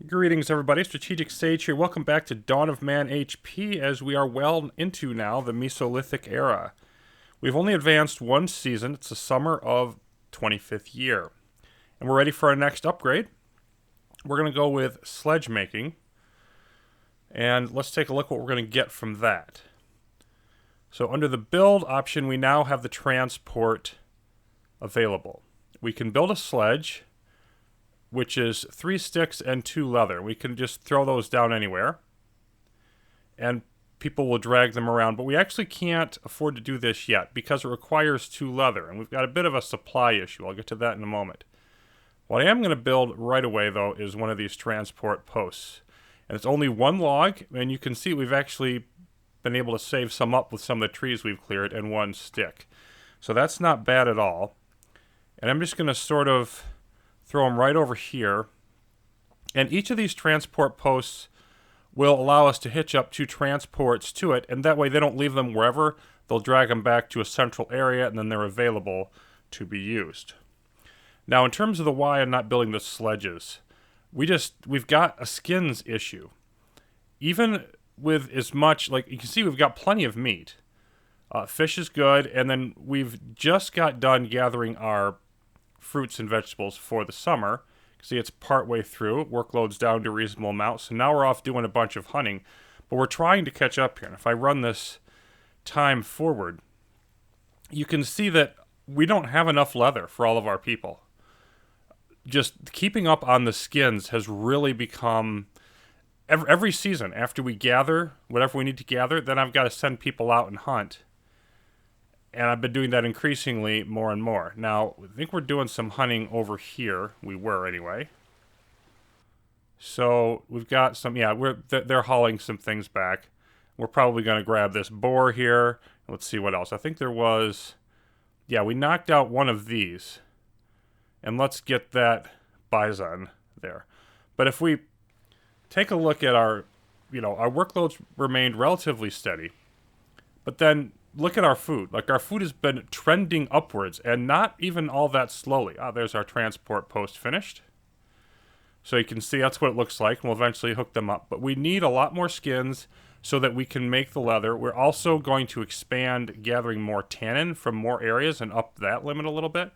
Greetings, everybody. Strategic Sage here. Welcome back to Dawn of Man HP as we are well into now the Mesolithic era. We've only advanced one season. It's the summer of 25th year. And we're ready for our next upgrade. We're going to go with sledge making. And let's take a look what we're going to get from that. So under the build option, we now have the transport available. We can build a sledge, which is 3 sticks and 2 leather. We can just throw those down anywhere, and people will drag them around. But we actually can't afford to do this yet because it requires 2 leather, and we've got a bit of a supply issue. I'll get to that in a moment. What I am going to build right away, though, is one of these transport posts. And it's only 1 log, and you can see we've actually been able to save some up with some of the trees we've cleared and 1 stick. So that's not bad at all. And I'm just going to sort of throw them right over here. And each of these transport posts will allow us to hitch up 2 transports to it, and that way they don't leave them wherever. They'll drag them back to a central area, and then they're available to be used. Now, in terms of the why I'm not building the sledges, we've got a skins issue. Even with as much, like you can see, we've got plenty of meat. Fish is good, and then we've just got done gathering our fruits and vegetables for the summer. See, it's partway through. Workload's down to a reasonable amount, so now we're off doing a bunch of hunting. But we're trying to catch up here. And if I run this time forward, you can see that we don't have enough leather for all of our people. Just keeping up on the skins has really become... Every season, after we gather whatever we need to gather, then I've got to send people out and hunt. And I've been doing that increasingly more and more. Now, I think we're doing some hunting over here. We were, anyway. So, we've got some... Yeah, they're hauling some things back. We're probably going to grab this boar here. Let's see what else. I think there was... Yeah, we knocked out one of these. And let's get that bison there. But if we take a look at our... our workloads remained relatively steady. But then... look at our food. Like, our food has been trending upwards, and not even all that slowly. There's our transport post finished. So you can see that's what it looks like, and we'll eventually hook them up. But we need a lot more skins so that we can make the leather. We're also going to expand gathering more tannin from more areas and up that limit a little bit.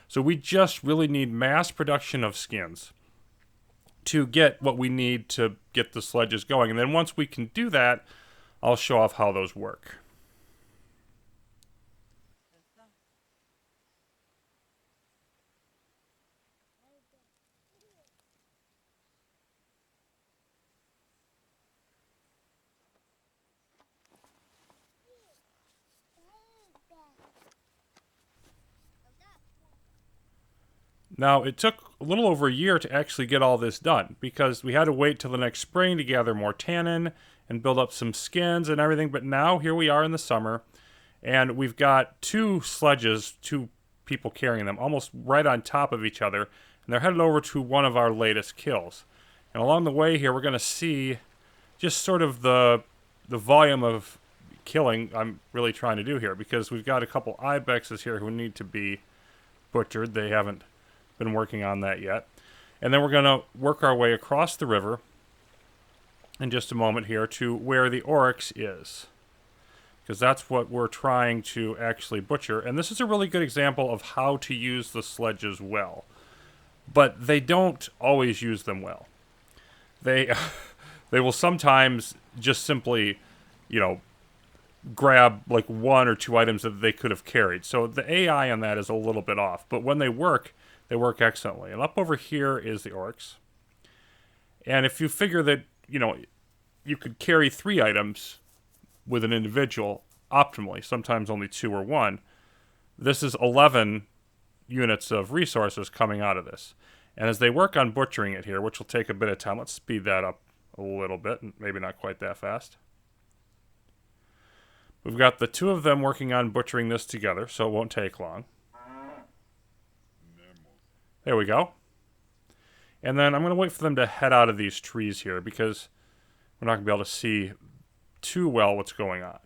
So we just really need mass production of skins to get what we need to get the sledges going. And then once we can do that, I'll show off how those work. Now, it took a little over a year to actually get all this done because we had to wait till the next spring to gather more tannin and build up some skins and everything. But now, here we are in the summer, and we've got 2 sledges, 2 people carrying them, almost right on top of each other. And they're headed over to one of our latest kills. And along the way here, we're going to see just sort of the volume of killing I'm really trying to do here, because we've got a couple ibexes here who need to be butchered. They haven't been working on that yet. And then we're going to work our way across the river in just a moment here to where the oryx is, because that's what we're trying to actually butcher. And this is a really good example of how to use the sledges well, but they don't always use them well. They will sometimes just simply, grab like 1 or 2 items that they could have carried. So the AI on that is a little bit off, but when they work excellently. And up over here is the oryx. And if you figure that, you could carry 3 items with an individual optimally, sometimes only 2 or 1, this is 11 units of resources coming out of this. And as they work on butchering it here, which will take a bit of time, let's speed that up a little bit, maybe not quite that fast. We've got the 2 of them working on butchering this together, so it won't take long. There we go. And then I'm going to wait for them to head out of these trees here because we're not going to be able to see too well what's going on.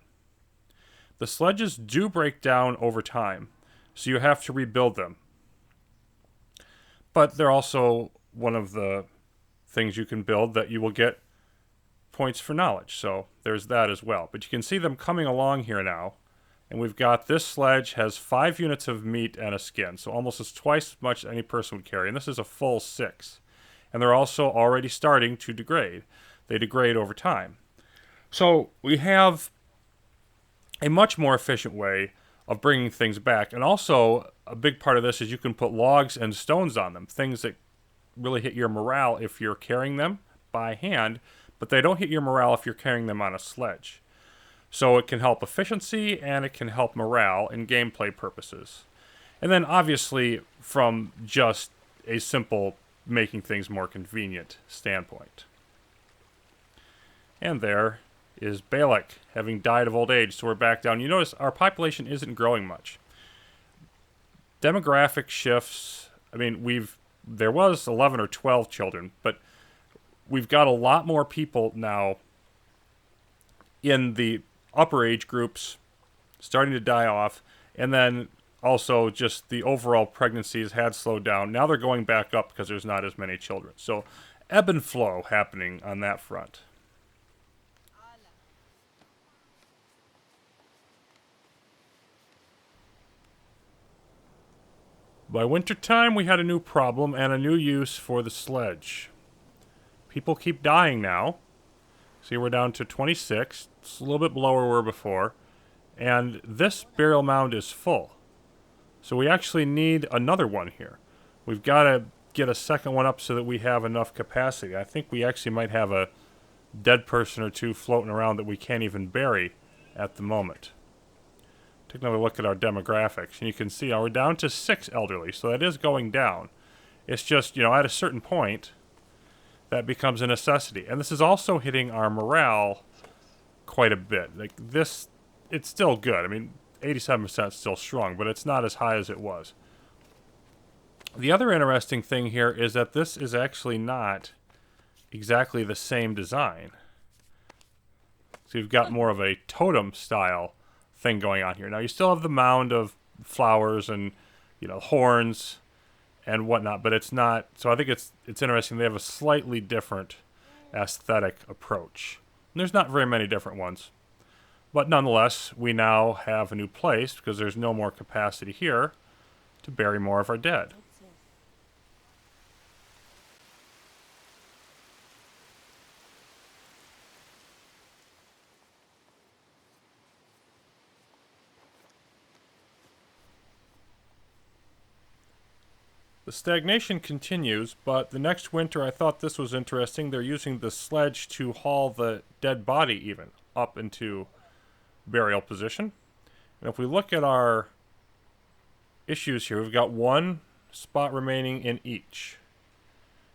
The sledges do break down over time, so you have to rebuild them. But they're also one of the things you can build that you will get points for knowledge. So there's that as well. But you can see them coming along here now. And we've got this sledge has 5 units of meat and a skin. So almost as twice as much as any person would carry. And this is a full 6. And they're also already starting to degrade. They degrade over time. So we have a much more efficient way of bringing things back. And also, a big part of this is you can put logs and stones on them. Things that really hit your morale if you're carrying them by hand. But they don't hit your morale if you're carrying them on a sledge. So it can help efficiency and it can help morale in gameplay purposes. And then obviously from just a simple making things more convenient standpoint. And there is Balak, having died of old age, so we're back down. You notice our population isn't growing much. Demographic shifts, I mean, there was 11 or 12 children, but we've got a lot more people now in the upper age groups starting to die off, and then also just the overall pregnancies had slowed down. Now they're going back up because there's not as many children. So ebb and flow happening on that front. By wintertime, we had a new problem and a new use for the sledge. People keep dying now. See, we're down to 26. It's a little bit below where we were before. And this burial mound is full. So we actually need another one here. We've got to get a second one up so that we have enough capacity. I think we actually might have a dead person or two floating around that we can't even bury at the moment. Take another look at our demographics, and you can see we're down to 6 elderly, so that is going down. It's just, at a certain point, that becomes a necessity. And this is also hitting our morale quite a bit. Like this, it's still good. I mean, 87% is still strong, but it's not as high as it was. The other interesting thing here is that this is actually not exactly the same design. So you've got more of a totem style thing going on here. Now you still have the mound of flowers and horns and whatnot, but it's not. So I think it's interesting. They have a slightly different aesthetic approach. And there's not very many different ones, but nonetheless, we now have a new place because there's no more capacity here to bury more of our dead. The stagnation continues, but the next winter I thought this was interesting. They're using the sledge to haul the dead body even up into burial position. And if we look at our issues here, we've got 1 spot remaining in each.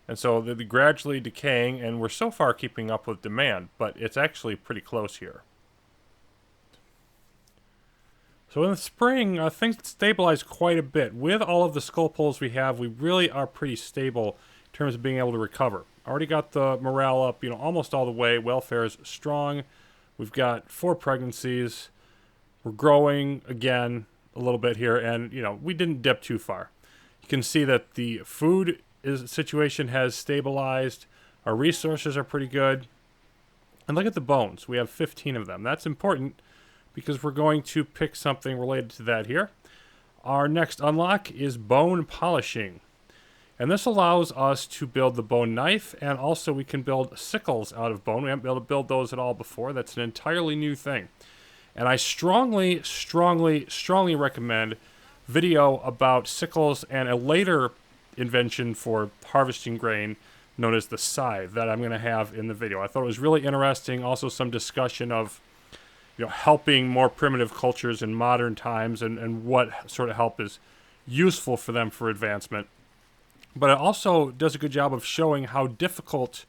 And so they're gradually decaying, and we're so far keeping up with demand, but it's actually pretty close here. So in the spring, things stabilize quite a bit. With all of the skull poles we have, we really are pretty stable in terms of being able to recover. Already got the morale up, almost all the way. Welfare is strong. We've got 4 pregnancies. We're growing again a little bit here, and we didn't dip too far. You can see that the food situation has stabilized. Our resources are pretty good. And look at the bones. We have 15 of them. That's important, because we're going to pick something related to that here. Our next unlock is bone polishing. And this allows us to build the bone knife, and also we can build sickles out of bone. We haven't been able to build those at all before. That's an entirely new thing. And I strongly, strongly, strongly recommend video about sickles and a later invention for harvesting grain known as the scythe that I'm going to have in the video. I thought it was really interesting. Also some discussion of helping more primitive cultures in modern times and what sort of help is useful for them for advancement. But it also does a good job of showing how difficult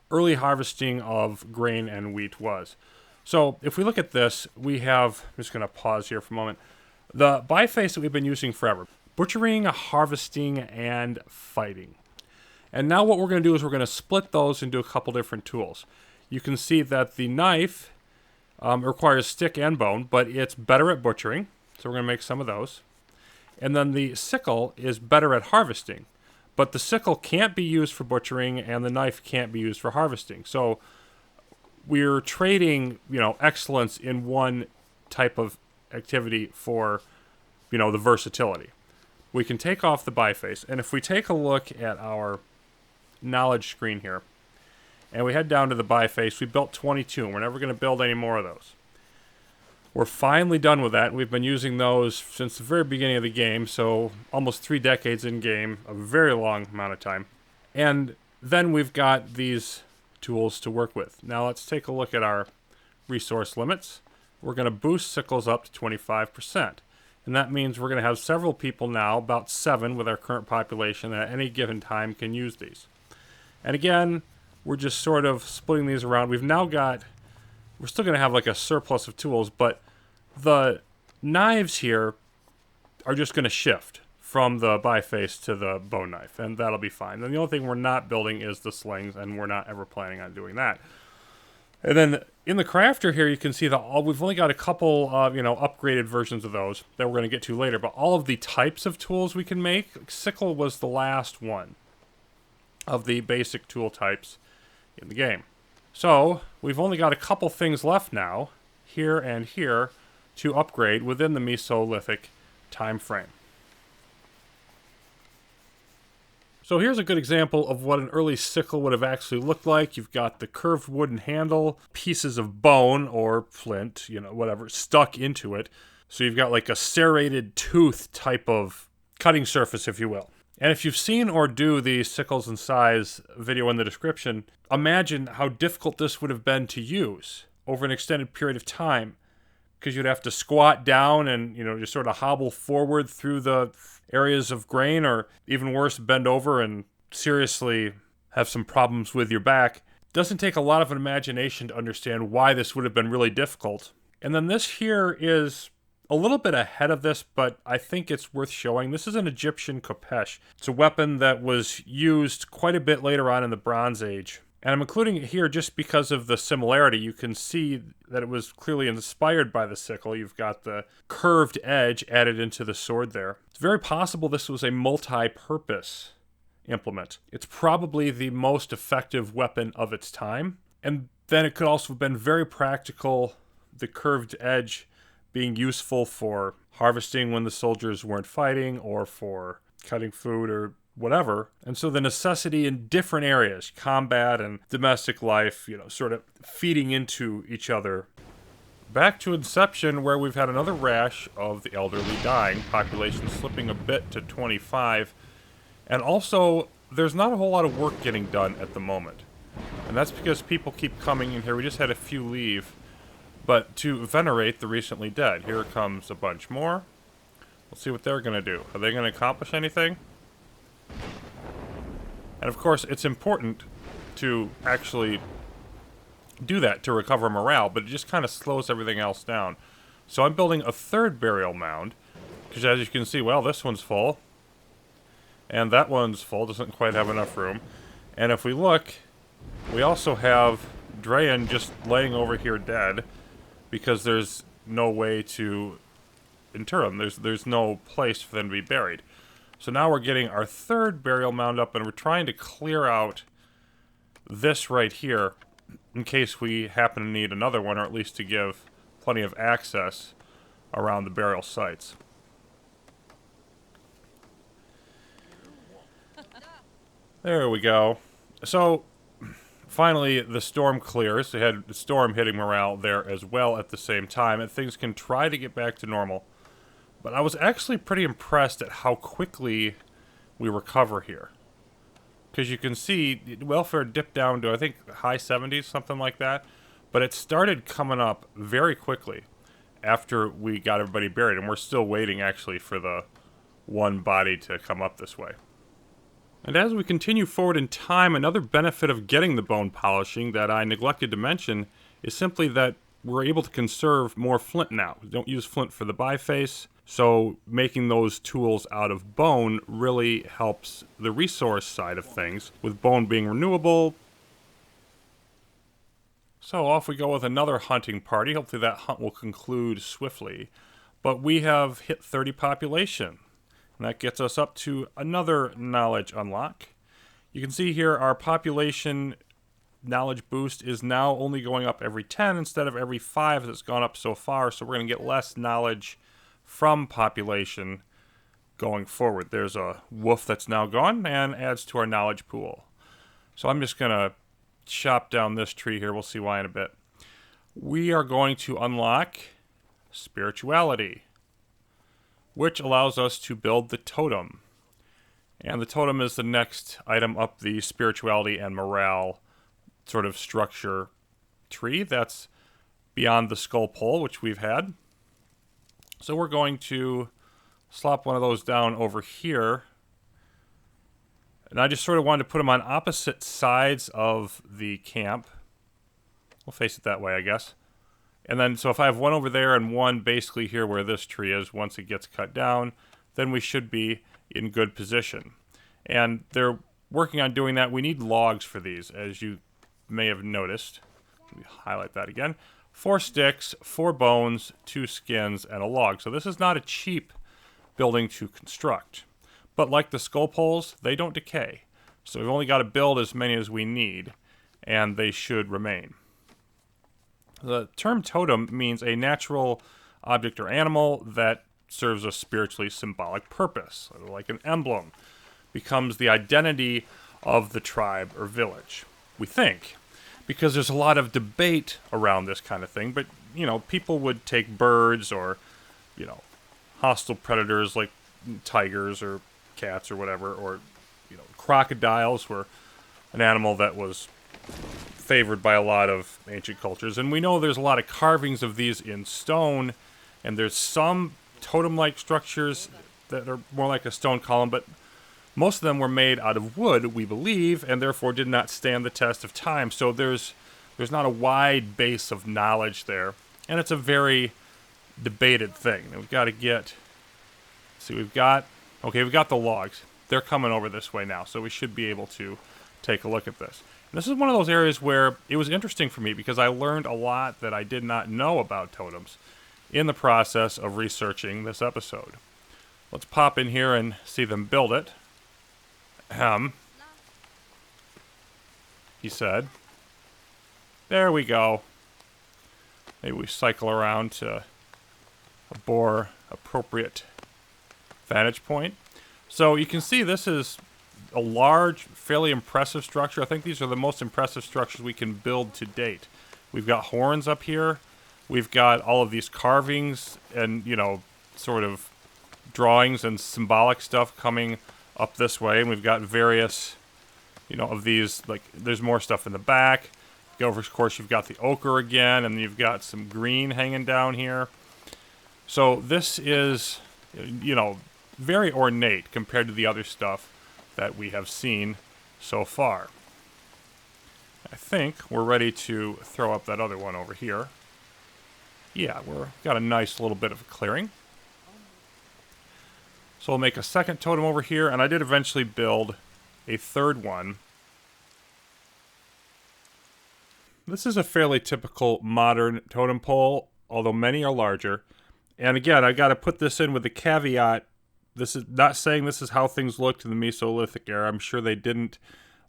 early harvesting of grain and wheat was. So if we look at this, we have, I'm just going to pause here for a moment, the biface that we've been using forever. Butchering, harvesting, and fighting. And now what we're going to do is we're going to split those into a couple different tools. You can see that the knife requires stick and bone, but it's better at butchering, so we're going to make some of those. And then the sickle is better at harvesting, But the sickle can't be used for butchering, and the knife can't be used for harvesting. So we're trading, excellence in one type of activity for, the versatility. We can take off the biface, and if we take a look at our knowledge screen here, and we head down to the biface, we built 22, and we're never going to build any more of those. We're finally done with that. We've been using those since the very beginning of the game, so almost 3 decades in game, a very long amount of time. And then we've got these tools to work with. Now let's take a look at our resource limits. We're going to boost sickles up to 25%. And that means we're going to have several people now, about 7 with our current population, that at any given time can use these. And again, we're just sort of splitting these around. We're still going to have like a surplus of tools, but the knives here are just going to shift from the biface to the bone knife, and that'll be fine. Then the only thing we're not building is the slings, and we're not ever planning on doing that. And then in the crafter here, you can see that we've only got a couple of, upgraded versions of those that we're going to get to later, but all of the types of tools we can make, sickle was the last one of the basic tool types in the game. So we've only got a couple things left now, here and here, to upgrade within the Mesolithic time frame. So here's a good example of what an early sickle would have actually looked like. You've got the curved wooden handle, pieces of bone or flint, whatever, stuck into it. So you've got like a serrated tooth type of cutting surface, if you will. And if you've seen or do the Sickles and Size video in the description, imagine how difficult this would have been to use over an extended period of time, because you'd have to squat down and, just sort of hobble forward through the areas of grain, or even worse, bend over and seriously have some problems with your back. Doesn't take a lot of imagination to understand why this would have been really difficult. And then this here is a little bit ahead of this, but I think it's worth showing. This is an Egyptian Khopesh. It's a weapon that was used quite a bit later on in the Bronze Age. And I'm including it here just because of the similarity. You can see that it was clearly inspired by the sickle. You've got the curved edge added into the sword there. It's very possible this was a multi-purpose implement. It's probably the most effective weapon of its time. And then it could also have been very practical, the curved edge being useful for harvesting when the soldiers weren't fighting, or for cutting food or whatever. And so the necessity in different areas, combat and domestic life, sort of feeding into each other. Back to Inception, where we've had another rash of the elderly dying, population slipping a bit to 25. And also, there's not a whole lot of work getting done at the moment. And that's because people keep coming in here. We just had a few leave. But to venerate the recently dead. Here comes a bunch more. We'll see what they're going to do. Are they going to accomplish anything? And of course, it's important to actually do that to recover morale, but it just kind of slows everything else down. So I'm building a third burial mound, because as you can see, well, this one's full. And that one's full, doesn't quite have enough room. And if we look, we also have Drayan just laying over here dead, because there's no way to inter them. There's no place for them to be buried. So now we're getting our third burial mound up, and we're trying to clear out this right here in case we happen to need another one, or at least to give plenty of access around the burial sites. There we go. So finally, the storm clears. They had the storm hitting morale there as well at the same time, and things can try to get back to normal. But I was actually pretty impressed at how quickly we recover here. Because you can see, welfare dipped down to, I think, high 70s, something like that. But it started coming up very quickly after we got everybody buried. And we're still waiting, actually, for the one body to come up this way. And as we continue forward in time, another benefit of getting the bone polishing that I neglected to mention is simply that we're able to conserve more flint now. We don't use flint for the biface, so making those tools out of bone really helps the resource side of things, with bone being renewable. So off we go with another hunting party. Hopefully that hunt will conclude swiftly. But we have hit 30 population. And that gets us up to another knowledge unlock. You can see here our population knowledge boost is now only going up every 10 instead of every 5 as it's gone up so far. So we're going to get less knowledge from population going forward. There's a wolf that's now gone and adds to our knowledge pool. So I'm just going to chop down this tree here. We'll see why in a bit. We are going to unlock spirituality, which allows us to build the totem. And the totem is the next item up the spirituality and morale sort of structure tree. That's beyond the skull pole, which we've had. So we're going to slop one of those down over here. And I just sort of wanted to put them on opposite sides of the camp. We'll face it that way, I guess. And then, so if I have one over there and one basically here where this tree is, once it gets cut down, then we should be in good position. And they're working on doing that. We need logs for these, as you may have noticed. Let me highlight that again. 4 sticks, 4 bones, 2 skins, and a log. So this is not a cheap building to construct. But like the skull poles, they don't decay. So we've only got to build as many as we need, and they should remain. The term totem means a natural object or animal that serves a spiritually symbolic purpose, like an emblem, becomes the identity of the tribe or village. We think, because there's a lot of debate around this kind of thing, but, you know, people would take birds or, you know, hostile predators like tigers or cats or whatever, or, you know, crocodiles were an animal that was favored by a lot of ancient cultures. And we know there's a lot of carvings of these in stone, and there's some totem-like structures that are more like a stone column, but most of them were made out of wood, we believe, and therefore did not stand the test of time. So there's not a wide base of knowledge there, and it's a very debated thing. We've got to get... See, we've got the logs. They're coming over this way now, so we should be able to take a look at this. And this is one of those areas where it was interesting for me because I learned a lot that I did not know about totems in the process of researching this episode. Let's pop in here and see them build it. He said. There we go. Maybe we cycle around to a more appropriate vantage point. So you can see this is a large, fairly impressive structure. I think these are the most impressive structures we can build to date. We've got horns up here. We've got all of these carvings and, you know, sort of drawings and symbolic stuff coming up this way. And we've got various, you know, of these, like, there's more stuff in the back. Over, of course, you've got the ochre again, and you've got some green hanging down here. So this is, you know, very ornate compared to the other stuff that we have seen so far. I think we're ready to throw up that other one over here. Yeah, we've got a nice little bit of a clearing. So we'll make a second totem over here, and I did eventually build a third one. This is a fairly typical modern totem pole, although many are larger. And again, I got to put this in with the caveat. This is not saying this is how things looked in the Mesolithic era. I'm sure they didn't.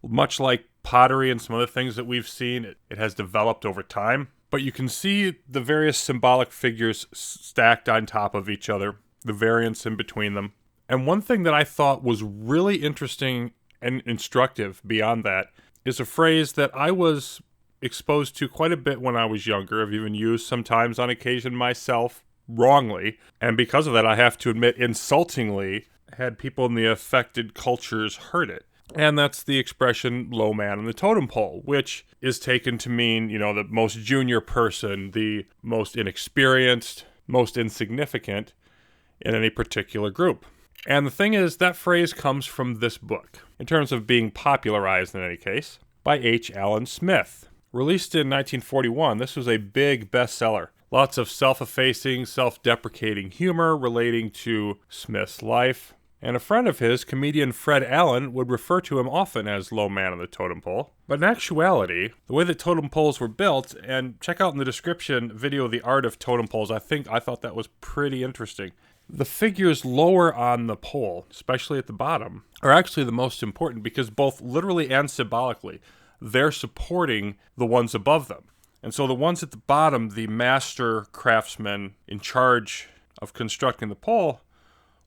Much like pottery and some other things that we've seen, it has developed over time. But you can see the various symbolic figures stacked on top of each other, the variance in between them. And one thing that I thought was really interesting and instructive beyond that is a phrase that I was exposed to quite a bit when I was younger. I've even used sometimes on occasion myself wrongly. And because of that, I have to admit, insultingly, had people in the affected cultures heard it. And that's the expression low man on the totem pole, which is taken to mean, you know, the most junior person, the most inexperienced, most insignificant in any particular group. And the thing is, that phrase comes from this book, in terms of being popularized in any case, by H. Allen Smith. Released in 1941, this was a big bestseller. Lots of self-effacing, self-deprecating humor relating to Smith's life. And a friend of his, comedian Fred Allen, would refer to him often as low man on the totem pole. But in actuality, the way that totem poles were built, and check out in the description video The Art of Totem Poles, I thought that was pretty interesting. The figures lower on the pole, especially at the bottom, are actually the most important because both literally and symbolically, they're supporting the ones above them. And so the ones at the bottom, the master craftsman in charge of constructing the pole,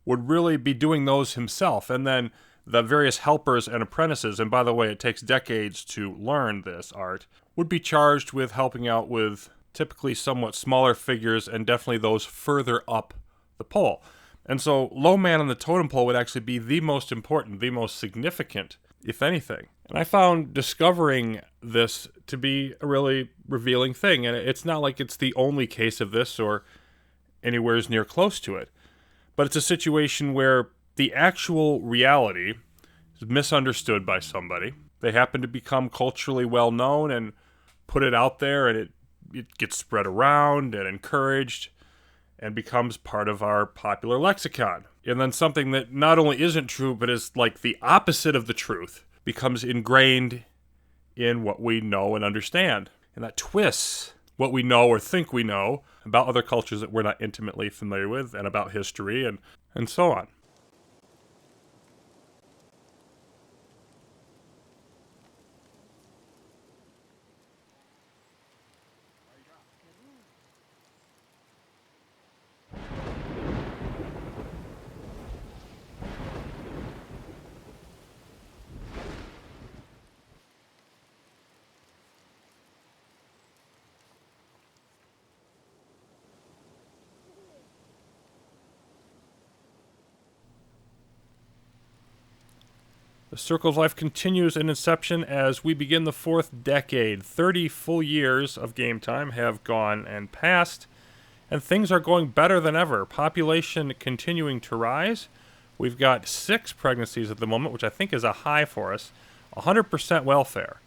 would really be doing those himself. And then the various helpers and apprentices, and by the way, it takes decades to learn this art, would be charged with helping out with typically somewhat smaller figures and definitely those further up the pole. And so low man on the totem pole would actually be the most important, the most significant, if anything. And I found discovering this to be a really revealing thing. And it's not like it's the only case of this or anywhere near close to it. But it's a situation where the actual reality is misunderstood by somebody. They happen to become culturally well known and put it out there, and it gets spread around and encouraged and becomes part of our popular lexicon. And then something that not only isn't true, but is like the opposite of the truth, becomes ingrained in what we know and understand. And that twists what we know or think we know about other cultures that we're not intimately familiar with, and about history and so on. The circle of life continues in Inception as we begin the fourth decade. 30 full years of game time have gone and passed, and things are going better than ever. Population continuing to rise. We've got 6 pregnancies at the moment, which I think is a high for us. 100% welfare.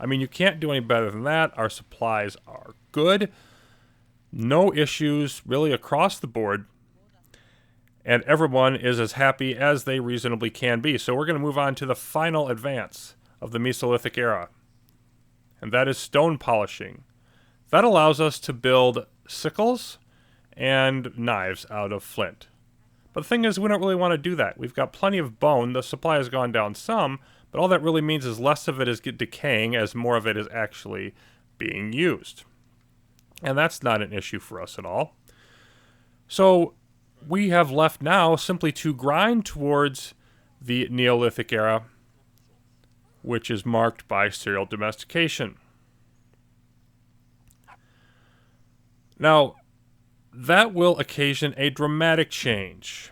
I mean, you can't do any better than that. Our supplies are good. No issues really across the board. And everyone is as happy as they reasonably can be. So we're going to move on to the final advance of the Mesolithic era. And that is stone polishing. That allows us to build sickles and knives out of flint. But the thing is, we don't really want to do that. We've got plenty of bone. The supply has gone down some, but all that really means is less of it is decaying as more of it is actually being used. And that's not an issue for us at all. So we have left now simply to grind towards the Neolithic era, which is marked by serial domestication. Now, that will occasion a dramatic change.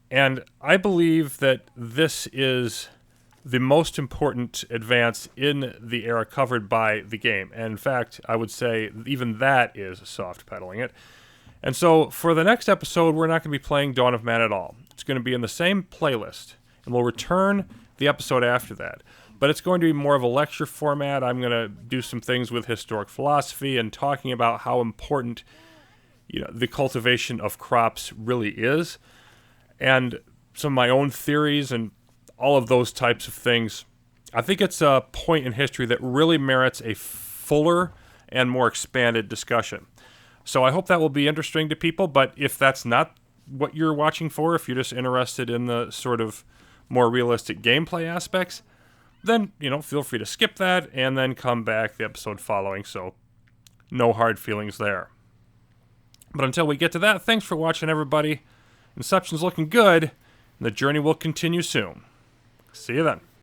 And I believe that this is the most important advance in the era covered by the game. And in fact, I would say even that is soft pedaling it. And so for the next episode, we're not going to be playing Dawn of Man at all. It's going to be in the same playlist, and we'll return the episode after that. But it's going to be more of a lecture format. I'm going to do some things with historic philosophy and talking about how important, the cultivation of crops really is, and some of my own theories and all of those types of things. I think it's a point in history that really merits a fuller and more expanded discussion. So I hope that will be interesting to people, but if that's not what you're watching for, if you're just interested in the sort of more realistic gameplay aspects, then, feel free to skip that and then come back the episode following, so no hard feelings there. But until we get to that, thanks for watching, everybody. Inception's looking good, and the journey will continue soon. See you then.